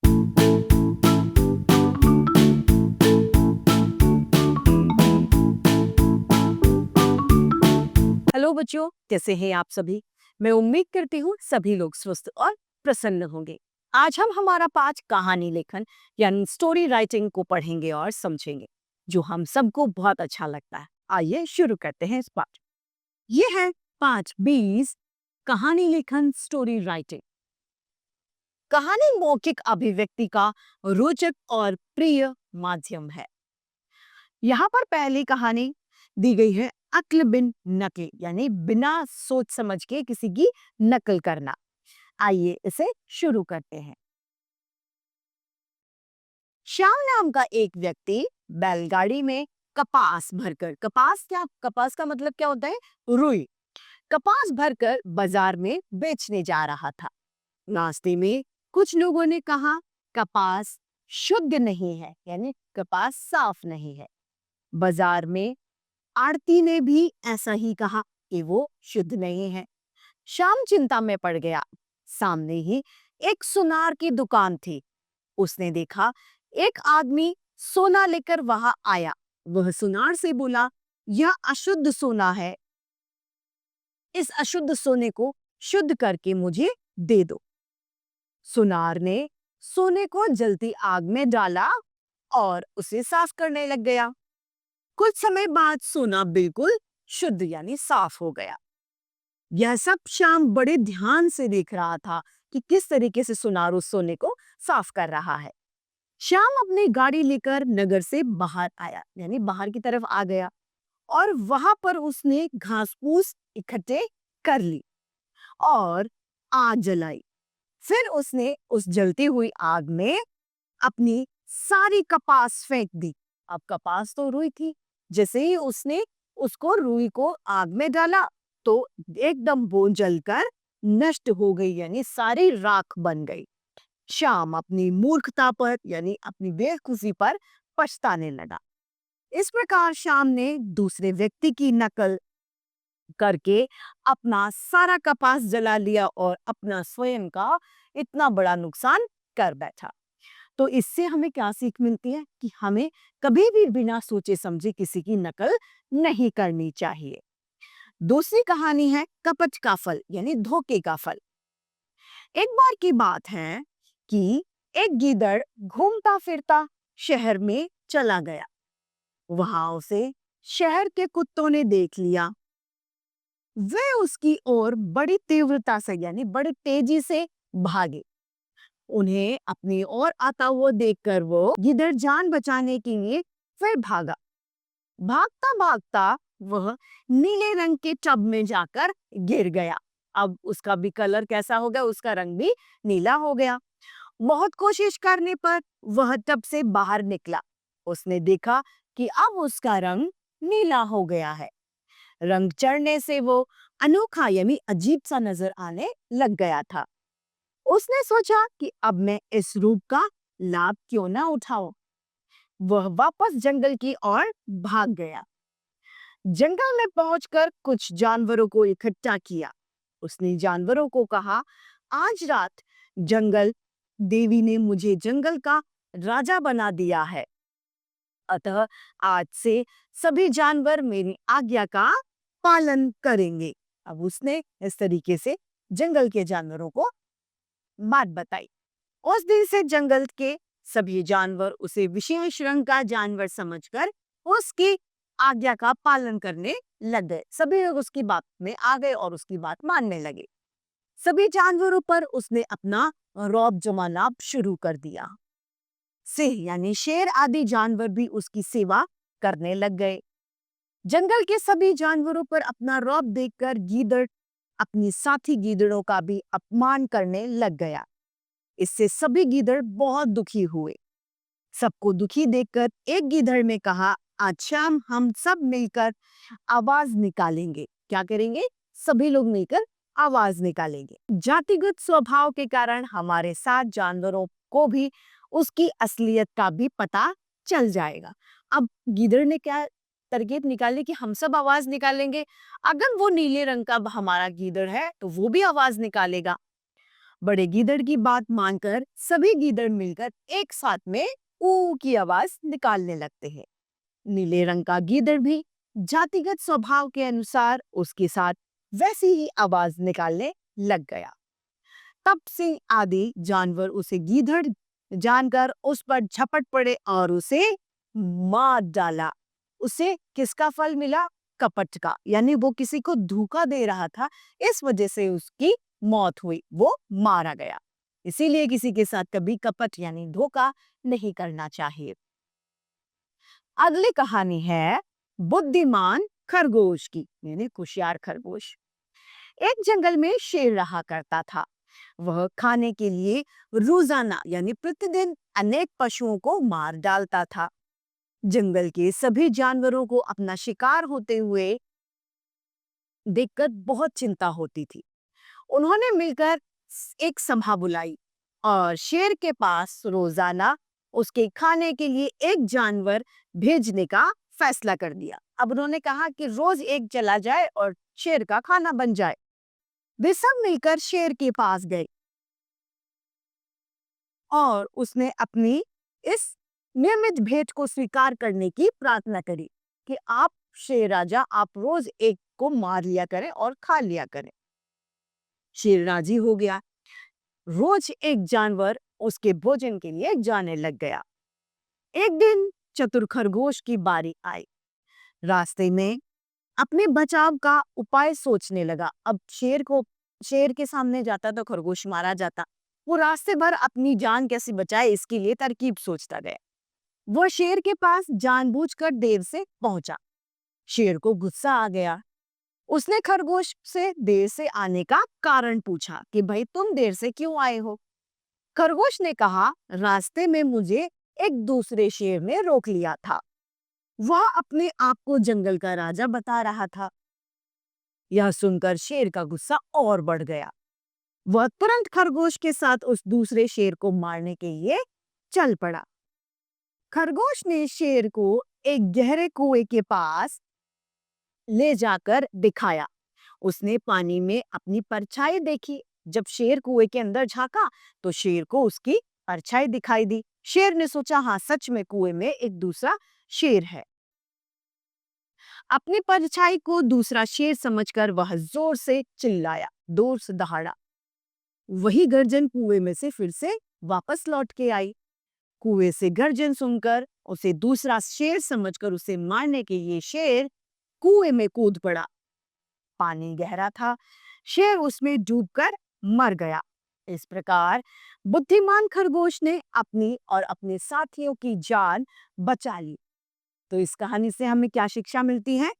Hello बच्चों, कैसे हैं आप सभी। मैं उम्मीद करती हूँ सभी लोग स्वस्थ और प्रसन्न होंगे। आज हम हमारा पाठ कहानी लेखन यानी स्टोरी राइटिंग को पढ़ेंगे और समझेंगे, जो हम सबको बहुत अच्छा लगता है। आइए शुरू करते हैं इस पाठ। ये है पाठ 20, कहानी लेखन स्टोरी राइटिंग। कहानी मौखिक अभिव्यक्ति का रोचक और प्रिय माध्यम है। यहाँ पर पहली कहानी दी गई है अक्ल बिन नकल, यानी बिना सोच समझ के किसी की नकल करना। आइए इसे शुरू करते हैं। श्याम नाम का एक व्यक्ति बैलगाड़ी में कपास भरकर, कपास का मतलब क्या होता है, रुई, कपास भरकर बाजार में बेचने जा रहा था। नाश्ते में कुछ लोगों ने कहा कपास शुद्ध नहीं है, यानी कपास साफ नहीं है। बाजार में आरती ने भी ऐसा ही कहा कि वो शुद्ध नहीं है। श्याम चिंता में पड़ गया। सामने ही एक सुनार की दुकान थी। उसने देखा एक आदमी सोना लेकर वहां आया। वह सुनार से बोला, यह अशुद्ध सोना है, इस अशुद्ध सोने को शुद्ध करके मुझे दे दो। सुनार ने सोने को जलती आग में डाला और उसे साफ करने लग गया। कुछ समय बाद सोना बिल्कुल शुद्ध यानी साफ हो गया। यह सब श्याम बड़े ध्यान से देख रहा था कि किस तरीके से सुनार उस सोने को साफ कर रहा है। श्याम अपनी गाड़ी लेकर नगर से बाहर आया, यानी बाहर की तरफ आ गया, और वहां पर उसने घास फूस इकट्ठे कर ली और आग जलाई। फिर उसने उस जलती हुई आग में अपनी सारी कपास फेंक दी। अब कपास तो रुई थी। जैसे ही उसने उसको रुई को आग में डाला तो एकदम वो जलकर नष्ट हो गई, यानी सारी राख बन गई। श्याम अपनी मूर्खता पर यानी अपनी बेवकूफी पर पछताने लगा। इस प्रकार श्याम ने दूसरे व्यक्ति की नकल करके अपना सारा कपास जला लिया और अपना स्वयं का इतना बड़ा नुकसान कर बैठा। तो इससे हमें क्या सीख मिलती है कि हमें कभी भी बिना सोचे समझे किसी की नकल नहीं करनी चाहिए। दूसरी कहानी है कपट का फल, यानी धोखे का फल। एक बार की बात है कि एक गीदड़ घूमता फिरता शहर में चला गया। वहां उसे शहर के कुत्तों ने देख लिया। वे उसकी ओर बड़ी तीव्रता से यानी बड़ी तेजी से भागे। उन्हें अपनी ओर आता हुआ देखकर वो गिदड़ जान बचाने के लिए फिर भागा। भागता भागता वह नीले रंग के टब में जाकर गिर गया। अब उसका भी कलर कैसा हो गया, उसका रंग भी नीला हो गया। बहुत कोशिश करने पर वह टब से बाहर निकला। उसने देखा कि अब उसका रंग नीला हो गया है। रंग चढ़ने से वो अनोखा यानी अजीब सा नजर आने लग गया था। उसने सोचा कि अब मैं इस रूप का लाभ क्यों ना उठाऊं। वह वापस जंगल की ओर भाग गया। जंगल में पहुंचकर कुछ जानवरों को इकट्ठा किया। उसने जानवरों को कहा, आज रात जंगल देवी ने मुझे जंगल का राजा बना दिया है, अतः आज से सभी जानवर मेरी आज्ञा का पालन करेंगे। अब उसने इस तरीके से जंगल के जानवरों को बात बताई। उस दिन से जंगल के सभी जानवर उसे विशेष रंग का जानवर समझकर उसकी आज्ञा का पालन करने लग गए। सभी लोग उसकी बात में आ गए और उसकी बात मानने लगे। सभी जानवरों पर उसने अपना रौब जमाना शुरू कर दिया। सिंह यानी शेर आदि जानवर भी उसकी सेवा करने लग गए। जंगल के सभी जानवरों पर अपना रौब देखकर गीदड़ अपनी साथी गीदड़ों का भी अपमान करने लग गया। इससे सभी गीदड़ बहुत दुखी हुए। सबको दुखी देखकर एक गीदड़ ने कहा, आज शाम हम सब मिलकर आवाज निकालेंगे। क्या करेंगे? सभी लोग मिलकर आवाज निकालेंगे। जातिगत स्वभाव के कारण हमारे साथ जानवरों को भी उसकी असलियत का भी पता चल जाएगा। अब गीदड़ ने क्या तरकीब निकाली कि हम सब आवाज निकालेंगे। अगर वो नीले रंग का हमारा गीदड़ है तो वो भी आवाज निकालेगा। बड़े गीदड़ की बात मानकर सभी गीदड़ मिलकर एक साथ में ऊ की आवाज निकालने लगते हैं। नीले रंग का गीदड़ भी जातिगत स्वभाव के अनुसार उसके साथ वैसी ही आवाज निकालने लग गया। तब सिंह आदि जानवर उसे गीदड़ जानकर उस पर झपट पड़े और उसे मार डाला। उसे किसका फल मिला? कपट का, यानी वो किसी को धोखा दे रहा था, इस वजह से उसकी मौत हुई, वो मारा गया। इसीलिए किसी के साथ कभी कपट यानी धोखा नहीं करना चाहिए। अगली कहानी है बुद्धिमान खरगोश की, यानी कुशियार खरगोश। एक जंगल में शेर रहा करता था। वह खाने के लिए रोजाना यानी प्रतिदिन अनेक पशुओं को मार डालता था। जंगल के सभी जानवरों को अपना शिकार होते हुए देखकर बहुत चिंता होती थी। उन्होंने मिलकर एक सभा बुलाई और शेर के पास रोजाना उसके खाने के लिए एक जानवर भेजने का फैसला कर दिया। अब उन्होंने कहा कि रोज एक चला जाए और शेर का खाना बन जाए। वे सब मिलकर शेर के पास गए और उसने अपनी इस नियमित भेंट को स्वीकार करने की प्रार्थना करी कि आप शेर राजा, आप रोज एक को मार लिया करें और खा लिया करें। शेर राजी हो गया। रोज एक जानवर उसके भोजन के लिए जाने लग गया। एक दिन चतुर खरगोश की बारी आई। रास्ते में अपने बचाव का उपाय सोचने लगा। अब शेर के सामने जाता तो खरगोश मारा जाता। वो रास्ते भर अपनी जान कैसे बचाए इसके लिए तरकीब सोचता गया। वो शेर के पास जानबूझकर देर से पहुंचा। शेर को गुस्सा आ गया। उसने खरगोश से देर से आने का कारण पूछा कि भाई तुम देर से क्यों आए हो? खरगोश ने कहा, रास्ते में मुझे एक दूसरे शेर ने रोक लिया था। वह अपने आप को जंगल का राजा बता रहा था। यह सुनकर शेर का गुस्सा और बढ़ गया। वह तुरंत खरगोश के साथ उस दूसरे शेर को मारने के लिए चल पड़ा। खरगोश ने शेर को एक गहरे कुएं के पास ले जाकर दिखाया। उसने पानी में अपनी परछाई देखी। जब शेर कुएं के अंदर झांका तो शेर को उसकी परछाई दिखाई दी। शेर ने सोचा, हाँ सच में कुएं में एक दूसरा शेर है। अपनी परछाई को दूसरा शेर समझकर वह जोर से चिल्लाया, दूर से दहाड़ा। वही गर्जन कुएं में से फिर से वापस लौट के आई। कुएं से गर्जन सुनकर उसे दूसरा शेर समझकर उसे मारने के लिए शेर कुएं में कूद पड़ा। पानी गहरा था। शेर उसमें डूबकर मर गया। इस प्रकार बुद्धिमान खरगोश ने अपनी और अपने साथियों की जान बचा ली। तो इस कहानी से हमें क्या शिक्षा मिलती है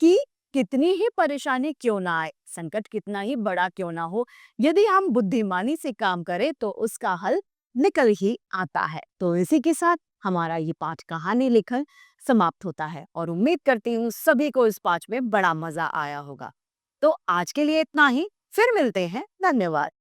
कि कितनी ही परेशानी क्यों ना आए, संकट कितना ही बड़ा क्यों ना हो, यदि हम बुद्धिमानी से काम करें तो उसका हल निकल ही आता है। तो इसी के साथ हमारा ये पाठ कहानी लेखन समाप्त होता है और उम्मीद करती हूँ सभी को इस पाठ में बड़ा मजा आया होगा। तो आज के लिए इतना ही, फिर मिलते हैं। धन्यवाद।